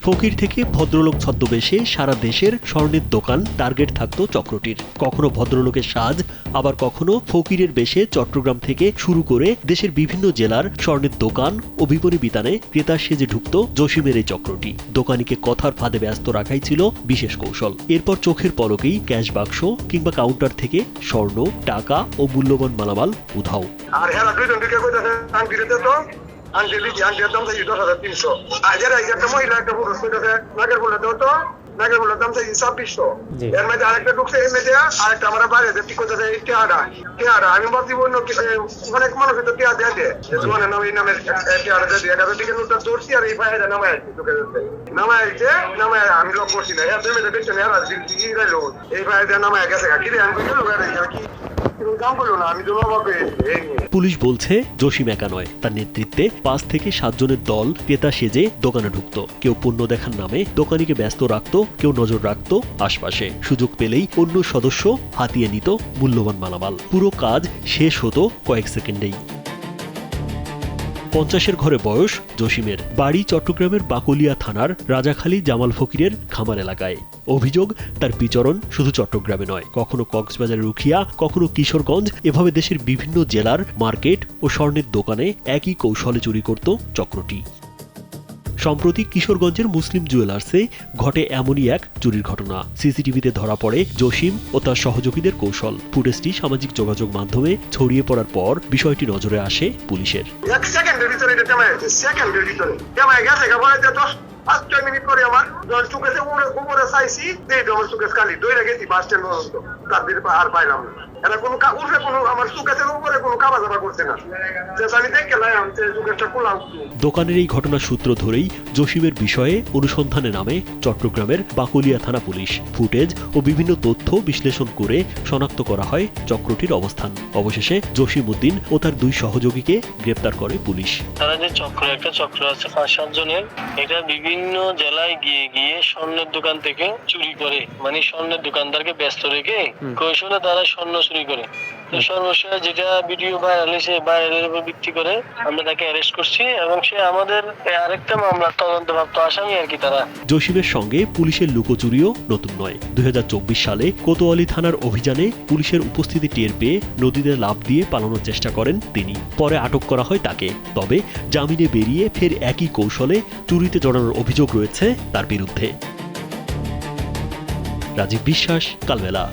ফকির থেকে ভদ্রলোক ছদ্মবেশে সারা দেশের স্বর্ণের দোকান টার্গেট থাকতো চক্রটির। কখনো ভদ্রলোকের সাজ, আবার কখনো ফকিরের বেশে চট্টগ্রাম থেকে শুরু করে দেশের বিভিন্ন জেলার স্বর্ণের দোকান ও বিপণী বিতানে ক্রেতা সেজে ঢুকত জসিমের এই চক্রটি। দোকানিকে কথার ফাঁদে ব্যস্ত রাখাই ছিল বিশেষ কৌশল। এরপর চোখের পলকেই ক্যাশ বাক্স কিংবা কাউন্টার থেকে স্বর্ণ, টাকা ও মূল্যবান মালামাল উধাও। আংটির দাম চাইছি 10,300। আজের একটা মহিলা একটা পুরুষ কইতেছে নাকের ফুলের দাম তো নাকের ফুলের দাম চাইছি 2600। এর মধ্যে আরেকটা ঢুকছে এর মধ্যে আরেকটা আমার বাইরে ঠিক করতেছে টিয়াটা। আমি ভাবছি অন্য অনেক মানুষ তো টিয়া দেয় যে তোমার নাম এই নামের টিয়াটা দিয়ে এটা দিকে নোটটা ধরছি আর এই ফায়দা নামায় আসছি তোকে নামায় আসছে নামায় আমি লক করছি না এর মধ্যে দেখছেন এর এই ফায়দা নামায় গেছে কি রে আমি কি পুলিশ বলছে জসিম একা নয়, তার নেতৃত্বে 5 থেকে 7 জনের দল ক্রেতা সেজে দোকানে ঢুকত। কেউ পণ্য দেখার নামে দোকানিকে ব্যস্ত রাখত, কেউ নজর রাখত আশপাশে। সুযোগ পেলেই অন্য সদস্য হাতিয়ে নিত মূল্যবান মালামাল। পুরো কাজ শেষ হতো কয়েক সেকেন্ডেই। 50-এর ঘরে বয়স জসিমের। বাড়ি চট্টগ্রামের বাকলিয়া থানার রাজাখালী জামাল ফকিরের খামার এলাকায়। অভিযোগ, তার বিচরণ শুধু চট্টগ্রামে নয়, কখনো কক্সবাজারের রুখিয়া, কখনো কিশোরগঞ্জ। এভাবে দেশের বিভিন্ন জেলার মার্কেট ও স্বর্ণের দোকানে একই কৌশলে চুরি করত চক্রটি। সম্প্রতি কিশোরগঞ্জের মুসলিম জুয়েলার্সে ঘটে এমনই এক চুরির ঘটনা। সিসিটিভিতে ধরা পড়ে জসিম ও তার সহযোগীদের কৌশল। ফুটেজটি সামাজিক যোগাযোগ মাধ্যমে ছড়িয়ে পড়ার পর বিষয়টি নজরে আসে পুলিশের। মিনিট করে আমার চুকেছে উপরে চাইছি আমার চুকে খালি দইরা গেছি বাস স্ট্যান্ড পর্যন্ত তাদের আর পাইলাম না। এরা কোনো উঠে কোনো আমার চুকেছের উপরে কোনো কাবা জাবা করছে না। আমি দেখে লাইম চুকেরটা খোলা। দোকানের এই ঘটনার সূত্র ধরেই জসিমের বিষয়ে অনুসন্ধানে নামে চট্টগ্রামের বাকলিয়া থানা পুলিশ। ফুটেজ ও বিভিন্ন তথ্য বিশ্লেষণ করে শনাক্ত করা হয় চক্রটির অবস্থান। অবশেষে জসিম উদ্দিন ও তার 2 সহযোগীকে গ্রেপ্তার করে পুলিশ। তারা যে একটা চক্র আছে 5-7 জনের, এটা বিভিন্ন জেলায় গিয়ে গিয়ে স্বর্ণের দোকান থেকে চুরি করে, মানে স্বর্ণের দোকানদারকে ব্যস্ত রেখে কৌশলে তারা স্বর্ণ চুরি করে। তো সর্বশেষ যেটা ভিডিও ভাইরাল হয়েছে, ভাইরালের উপর ভিত্তি করে আমরা তাকে অ্যারেস্ট করছি এবং সে আমাদের আরেকটা মামলার তদন্তপ্রাপ্ত আসামি আর কি। তারা জসিমের সঙ্গে পুলিশের লুকোচুরিও নতুন নয়। 2024 সালে কোতোয়ালি থানার অভিযানে পুলিশের উপস্থিতি টের পেয়ে নদীতে লাফ দিয়ে পালানোর চেষ্টা করেন তিনি। পরে আটক করা হয় তাকে। তবে জামিনে বেরিয়ে ফের একই কৌশলে চুরিতে জড়ানোর অভিযোগ রয়েছে তার বিরুদ্ধে। রাজীব বিশ্বাস, কালবেলা।